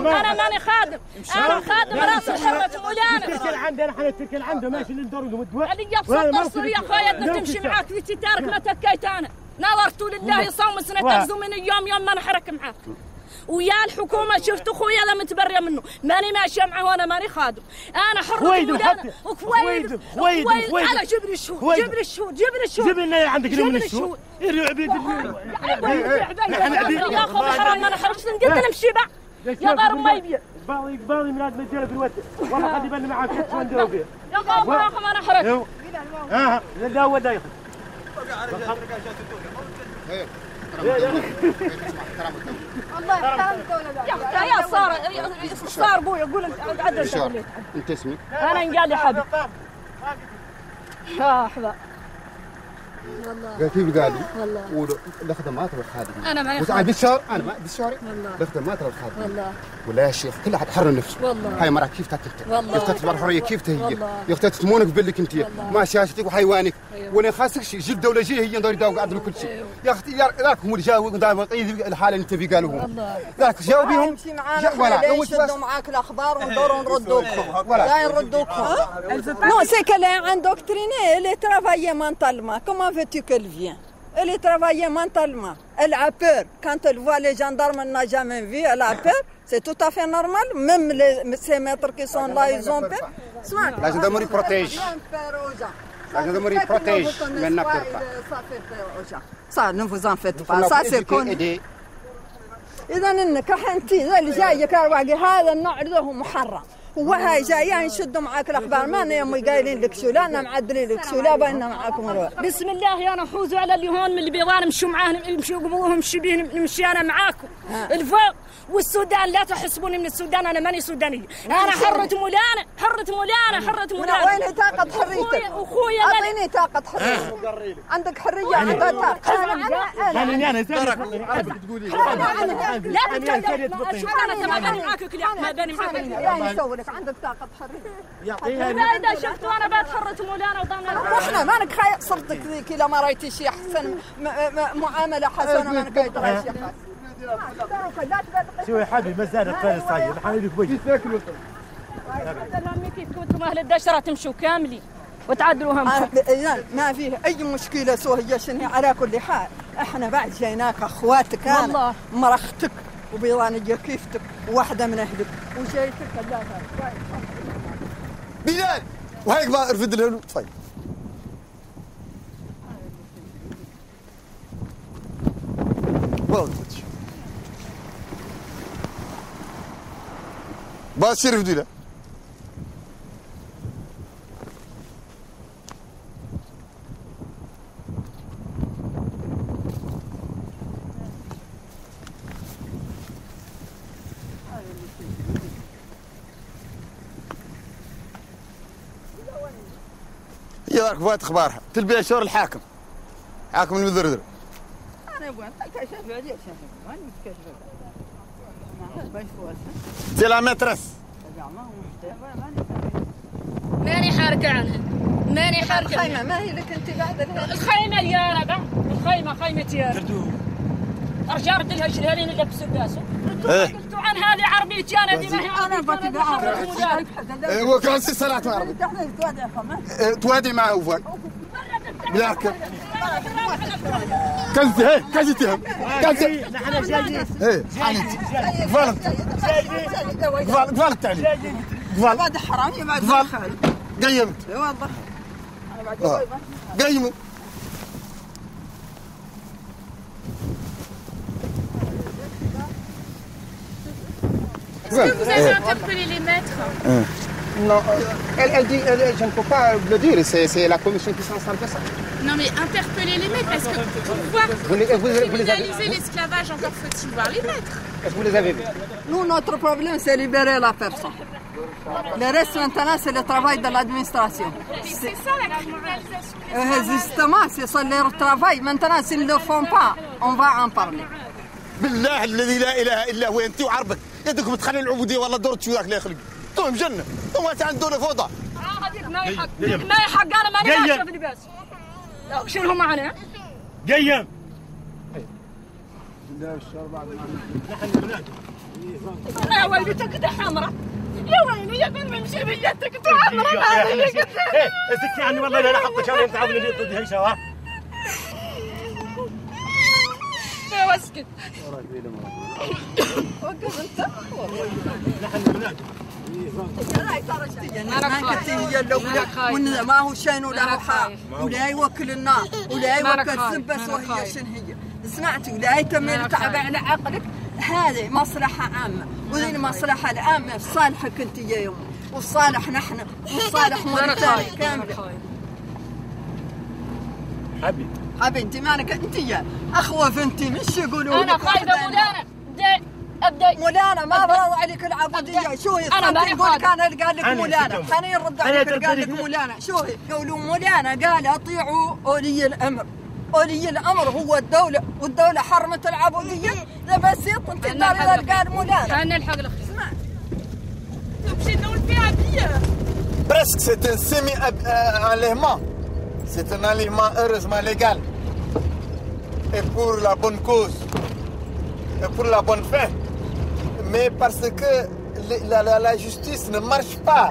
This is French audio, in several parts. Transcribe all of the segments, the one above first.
انا ماني خادم، انا خادم راس حرة مولانا. التركي عندنا احنا التركي عنده ماشي للدور الدواء. اللي يتصدر يا اخويا بدنا تمشي معاك في ستارك ما تكيت انا. نظرت لله يصوم سنة تغزو من يوم ما نحرك معاك. ويا الحكومه شفت اخويا لا متبريه منه، ماني ماشيه معه وانا ماني خادم، انا حر مولانا. خويد انا جيب لي الشهود، جيب لي الشهود، جيب لي الشهود، جيب لنا عندك من الشهود. يا عبيد يا اخو حرام ما نحرقش نقدر نمشي بقى يا غير ما يبيع. قبالي من هذا المجال في الوقت والله خلي بالنا معاك شو نديروا فيه. يا اخو ما نحرق. لا هو دا ياخذ. الله يحترم الدولة. يا صار ابوي يقول انت عدل. انت اسمك؟ انا انقال لي حبيب. شاحبه والله كيف قالوا؟ والله الخدمات والخادمين انا ما وتعال بالشهر انا ما بالشهر الخدمات والخادمين والله ولا يا شيخ كل واحد حر نفسه والله. هاي مرة كيف تتكتب كيف تتبع الحرية كيف تهي يا اختي تسمونك بلك انت ما شاشتك وحيوانك وانا خاصك شيء جد دولة جي هي ندور يداوم قاعد كل شيء يا اختي راكم اللي دائما الحالة اللي انت في قالوها ذاك جاوبيهم امشي معانا ولا يشدوا معاك الاخبار وندوروا نردوكم لا نردوكم نو سي كال ان دوكتريني اللي ترافايي مونتالمون كومون فيتو كل فيان elle est travaillée mentalement. Elle a peur. Quand elle voit les gendarmes, elle n'a jamais vu, elle a peur. C'est tout à fait normal. Même ces maîtres qui sont là, ils ont peur. La gendarmerie protège. La gendarmerie protège, mais n'a peur pas. Ça fait peur aux gens. Ça, ne vous en faites pas. Ça, c'est connu. إذا إنك أنتي اللي جايك هذا النوع له محرم. وهاي جايين يشدوا معاك الاخبار ما يوم قايلين لك شو لا معدلين لك شو لا بيننا معاكم الوقت. بسم الله يا نحوزوا على اللي هون من البيضان نمشوا معاهم نمشوا قبوهم نمشي بيهم نمشي انا معاكم الفوق والسودان لا تحسبوني من السودان انا ماني سودانيه انا حرة مولانا حرة مولانا حرة مولانا. وين طاقة حريتك؟ اخويا اعطيني طاقة حريتك. عندك حرية عندك طاقة. انا لا تتكلم شوف انا ما بيني معاك كلام ما بيني معاك لا يسوي لك عندك طاقة حرية. إذا شفتوا أنا بعد حرة مولانا وضمنا. إحنا ما نك صدق ذيك إلا ما رأيتي شيء أحسن معاملة حسنة ما نك رأيت شيء حسن. شو يا حبيبي مزارة فارس طيب حبيبك بوجه. كيف كنتم أهل الدشرة تمشوا كاملين وتعدلوا همكم. ما فيه أي مشكلة سوى شنو على كل حال. إحنا بعد جيناك أخواتك أنا مرختك وبيضانية كيفتك وواحدة من أهلك وجايتك لا بلال وهيك بقى ارفد له طيب والله بس ارفد له يا راك فات اخبارها تلبي شور الحاكم حاكم المذردر انا ابغى كشف عليه شاف وين متكشف ما باش فواسه تي لا ماتريس ماني حاركه عنها ماني حاركه الخيمه ما هي لك انت بعد الخيمه اللي انا بقى الخيمه خيمتي انا ارجع رد لها شلالين اللي لبسوا باسه قلتوا عن هذه عربيتي انا دي ما هي انا بتبع هو كان سي صلاه عربي توادي معه وفاق بلاك كنتي كنتي نحن جايين ايه حالتي فالت فالت علي فالت بعد حرام يا بعد خالد قيمت اي والله انا بعد قيموا Est-ce que vous avez interpellé les maîtres? Non, elle dit, je ne peux pas le dire, c'est la commission qui s'en charge de ça. Non mais interpeller les maîtres, parce que pour pouvoir criminaliser l'esclavage, encore faut-il voir les maîtres. Est-ce que vous les avez vus? Nous, notre problème, c'est libérer la personne. Le reste, maintenant, c'est le travail de l'administration. C'est ça la criminalisation. Justement, c'est ça leur travail. Maintenant, s'ils ne le font pas, on va en parler. بالله الذي لا اله الا هو انت وعربك يدكم تخلي العبوديه والله دور تشوي ذاك اللي يخلق انتم جنه انتم انت عندنا فوضى هذيك ما يحق ما يحق انا ماني ماشيه في اللباس لا شنو معنا قيم يا ويلي تكده حمراء يا ويلي يا بن من شبيتك حمراء اسكتي عني والله لا حطك انا تعاون لي ضد هي سوا يا واسكت وقف انت ما هو شين ولا هو حار ولا يوكل النار ولا يوكل سبس وهي شن هي سمعتي ولا يتمل تعب على عقلك هذه مصلحة عامة وذي المصلحة العامة في صالحك انت يا يوم والصالح نحن والصالح موريتانيا كاملة حبي انت مالك انت يا اخوف انت مش يقولوا انا خايفة مولانا مولانا ما برضو عليك العبودية شو هي يقول كان قال لك مولانا خليني نرد عليك قال لك مولانا شو هي يقولوا مولانا قال اطيعوا اولي الامر اولي الامر هو الدولة والدولة حرمت العبودية لا بسيط انت قال مولانا انا الحق لك اسمع تمشي تدور فيها بيه Presque, c'est un semi-enlèvement. C'est un enlèvement heureusement légal. Et pour la bonne cause. Et pour la bonne fin. Mais parce que la justice ne marche pas.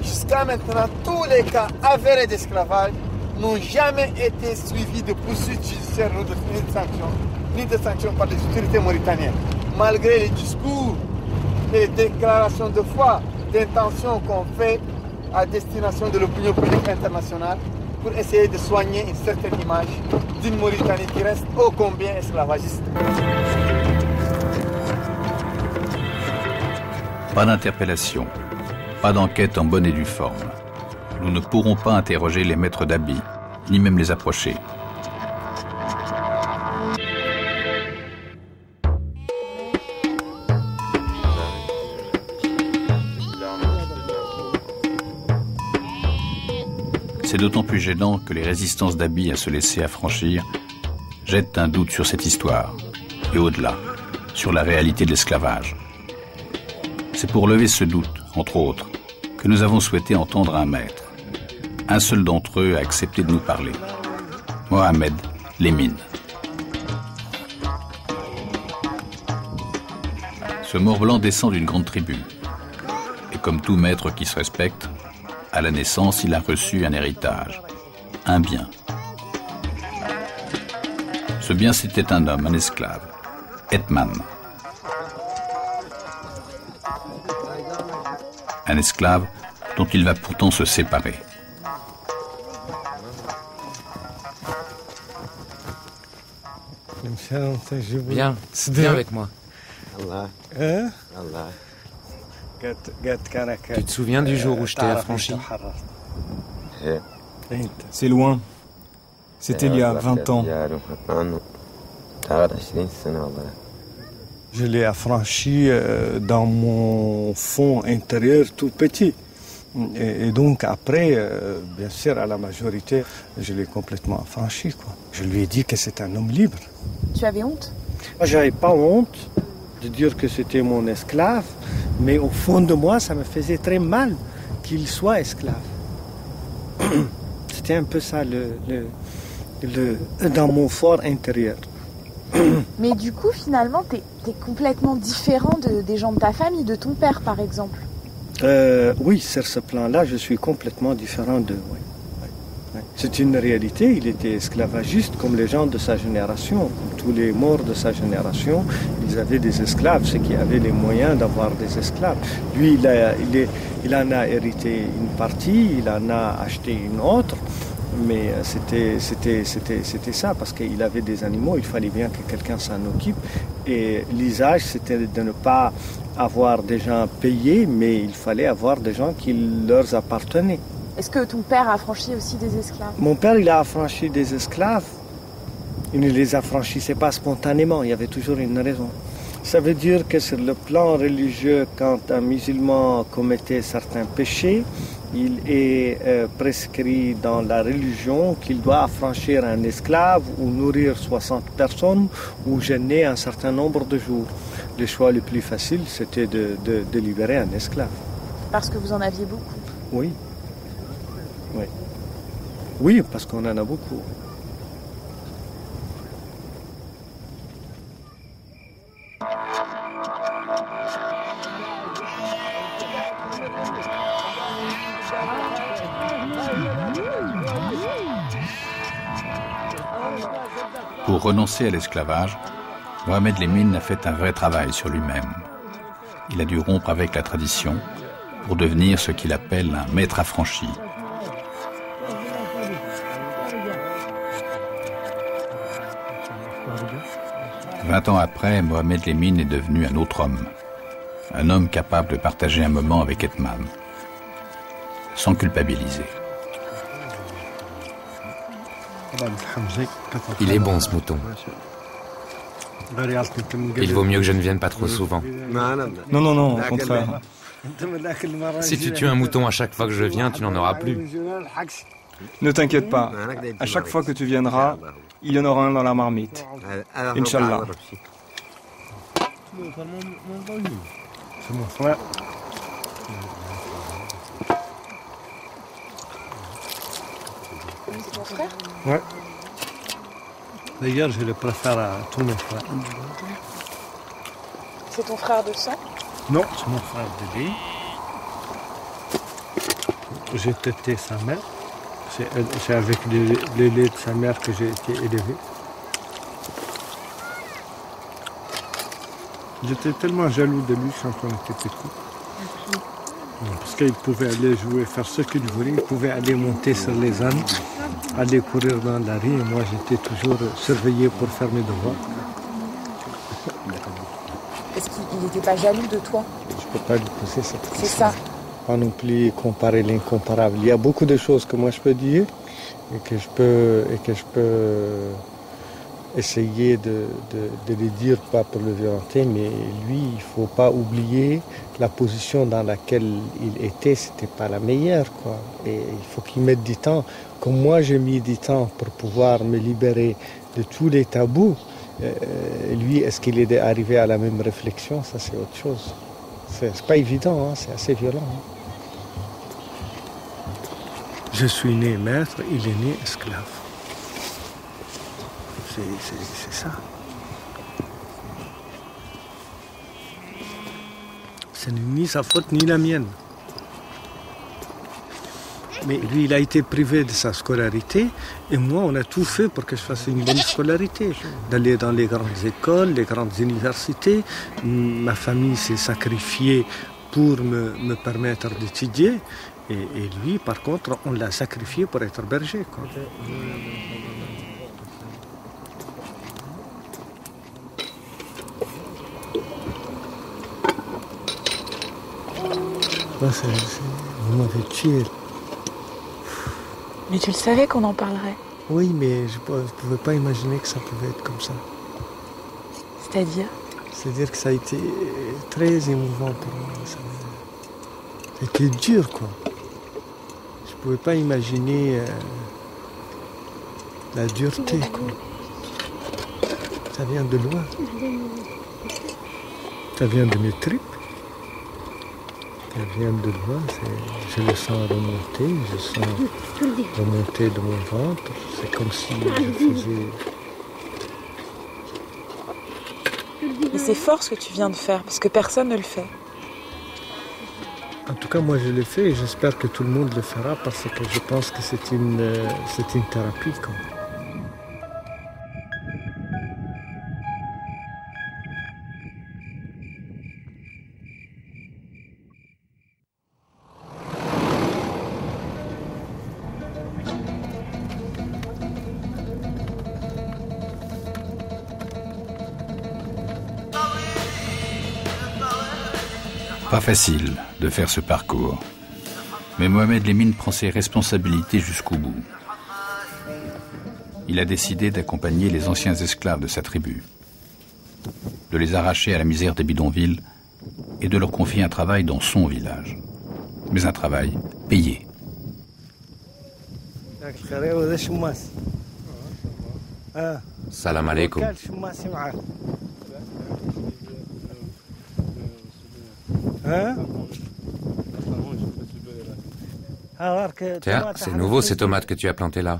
Jusqu'à maintenant, tous les cas avérés d'esclavage n'ont jamais été suivis de poursuites judiciaires ni de sanctions par les autorités mauritaniennes. Malgré les discours et les déclarations de foi, d'intention qu'on fait à destination de l'opinion publique internationale pour essayer de soigner une certaine image d'une Mauritanie qui reste ô combien esclavagiste. Pas d'interpellation, pas d'enquête en bonne et due forme. Nous ne pourrons pas interroger les maîtres d'habits, ni même les approcher. C'est d'autant plus gênant que les résistances d'habits à se laisser affranchir jettent un doute sur cette histoire, et au-delà, sur la réalité de l'esclavage. C'est pour lever ce doute, entre autres, que nous avons souhaité entendre un maître. Un seul d'entre eux a accepté de nous parler. Mohamed Lemine. Ce Mort-Blanc descend d'une grande tribu. Et comme tout maître qui se respecte, à la naissance, il a reçu un héritage, un bien. Ce bien, c'était un homme, un esclave, Hetman. Un esclave dont il va pourtant se séparer. Viens avec moi. Tu te souviens du jour où je t'ai affranchi? C'est loin. C'était il y a 20 ans. Je l'ai affranchi dans mon fond intérieur tout petit. Et donc après, bien sûr, à la majorité, je l'ai complètement affranchi, quoi. Je lui ai dit que c'est un homme libre. Tu avais honte? Moi, j'avais pas honte de dire que c'était mon esclave, mais au fond de moi, ça me faisait très mal qu'il soit esclave. C'était un peu ça dans mon fort intérieur. Mais du coup, finalement, t'es complètement différent des gens de ta famille, de ton père, par exemple. Oui, sur ce plan-là, je suis complètement différent d'eux. Oui. Oui. C'est une réalité. Il était esclavagiste comme les gens de sa génération. Comme tous les morts de sa génération, ils avaient des esclaves, ceux qui avaient les moyens d'avoir des esclaves. Lui, il en a hérité une partie, il en a acheté une autre. Mais c'était ça, parce qu'il avait des animaux, il fallait bien que quelqu'un s'en occupe. Et l'usage, c'était de ne pas avoir des gens payés, mais il fallait avoir des gens qui leur appartenaient. Est-ce que ton père a affranchi aussi des esclaves? Mon père, il a affranchi des esclaves. Il ne les affranchissait pas spontanément, il y avait toujours une raison. Ça veut dire que sur le plan religieux, quand un musulman commettait certains péchés, il est prescrit dans la religion qu'il doit affranchir un esclave ou nourrir 60 personnes ou jeûner un certain nombre de jours. Le choix le plus facile, c'était de libérer un esclave. Parce que vous en aviez beaucoup? Oui. Oui. Oui, parce qu'on en a beaucoup. Pour renoncer à l'esclavage, Mohamed Lemine a fait un vrai travail sur lui-même. Il a dû rompre avec la tradition pour devenir ce qu'il appelle un maître affranchi. « 20 ans après, Mohamed Lemine est devenu un autre homme. Un homme capable de partager un moment avec Etman, sans culpabiliser. Il est bon ce mouton. Il vaut mieux que je ne vienne pas trop souvent. Non, au contraire. Si tu tues un mouton à chaque fois que je viens, tu n'en auras plus. Ne t'inquiète pas. À chaque fois que tu viendras, il y en aura un dans la marmite. Inch'Allah. C'est mon frère. C'est ton frère? Ouais. D'ailleurs, je le préfère à tous mes frères. C'est ton frère de sang? Non, c'est mon frère de vie. J'ai tété sa mère. C'est avec le lait de sa mère que j'ai été élevé. J'étais tellement jaloux de lui quand on était petit. Parce qu'il pouvait aller jouer, faire ce qu'il voulait. Il pouvait aller monter sur les ânes, aller courir dans la rue. Et moi, j'étais toujours surveillé pour faire mes devoirs. Est-ce qu'il n'était pas jaloux de toi? Je ne peux pas lui poser cette question. C'est ça. Pas non plus comparer l'incomparable. Il y a beaucoup de choses que moi je peux dire et que je peux essayer de les dire, pas pour le violenter, mais lui, il ne faut pas oublier la position dans laquelle il était, c'était pas la meilleure, quoi. Et il faut qu'il mette du temps. Comme moi, j'ai mis du temps pour pouvoir me libérer de tous les tabous. Lui, est-ce qu'il est arrivé à la même réflexion? Ça, c'est autre chose. C'est pas évident, hein, c'est assez violent. Hein. Je suis né maître, il est né esclave. C'est ça. Ce n'est ni sa faute ni la mienne. Mais lui, il a été privé de sa scolarité et moi, on a tout fait pour que je fasse une bonne scolarité. D'aller dans les grandes écoles, les grandes universités. Ma famille s'est sacrifiée pour me permettre d'étudier. Et lui, par contre, on l'a sacrifié pour être berger, quoi. Vous m'avez tué. Mais tu le savais qu'on en parlerait. Oui, mais je ne pouvais pas imaginer que ça pouvait être comme ça. C'est-à-dire? C'est-à-dire que ça a été très émouvant pour moi. Ça a été dur, quoi. Je ne pouvais pas imaginer la dureté, quoi. Ça vient de loin. Ça vient de mes tripes. Ça vient de loin. Je le sens remonter. Je sens remonter de mon ventre. C'est comme si je faisais... Mais c'est fort ce que tu viens de faire, parce que personne ne le fait. En tout cas, moi je le fais et j'espère que tout le monde le fera parce que je pense que c'est une thérapie, quoi. Pas facile de faire ce parcours, mais Mohamed Lemine prend ses responsabilités jusqu'au bout. Il a décidé d'accompagner les anciens esclaves de sa tribu, de les arracher à la misère des bidonvilles et de leur confier un travail dans son village. Mais un travail payé. Salam alaikum. Tiens, c'est nouveau ces tomates que tu as plantées là.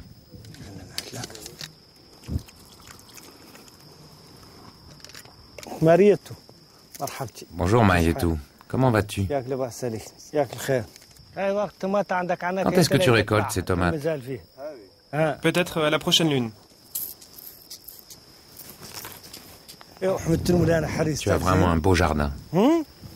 Bonjour Marietou, comment vas-tu? Quand est-ce que tu récoltes ces tomates? Peut-être à la prochaine lune. Tu as vraiment un beau jardin.